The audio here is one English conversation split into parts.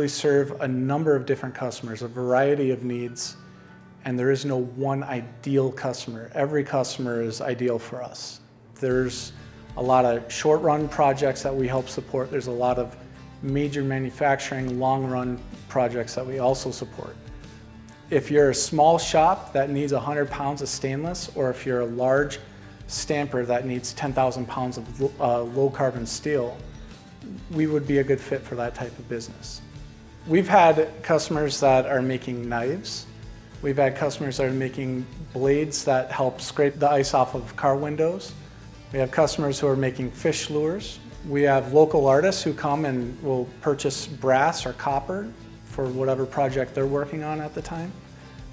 really serve a number of different customers, a variety of needs, and there is no one ideal customer. Every customer is ideal for us. There's a lot of short-run projects that we help support. There's a lot of major manufacturing, long-run projects that we also support. If you're a small shop that needs 100 pounds of stainless, or if you're a large stamper that needs 10,000 pounds of low-carbon steel, we would be a good fit for that type of business. We've had customers that are making knives. We've had customers that are making blades that help scrape the ice off of car windows. We have customers who are making fish lures. We have local artists who come and will purchase brass or copper for whatever project they're working on at the time.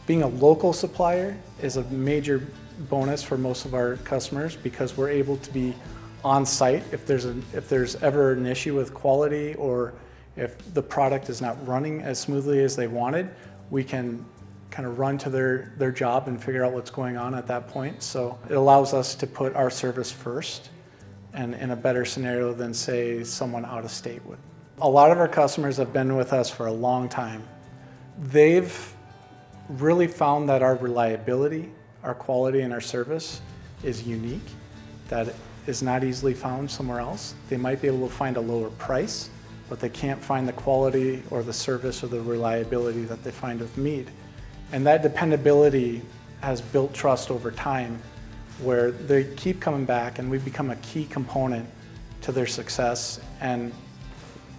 Being a local supplier is a major bonus for most of our customers because we're able to be on site if there's ever an issue with quality, or if the product is not running as smoothly as they wanted, we can kind of run to their job and figure out what's going on at that point. So it allows us to put our service first and in a better scenario than, say, someone out of state would. A lot of our customers have been with us for a long time. They've really found that our reliability, our quality, and our service is unique, that is not easily found somewhere else. They might be able to find a lower price, but they can't find the quality or the service or the reliability that they find with Mead. And that dependability has built trust over time, where they keep coming back, and we've become a key component to their success, and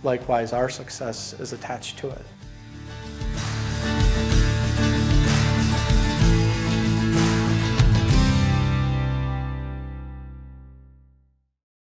likewise our success is attached to it.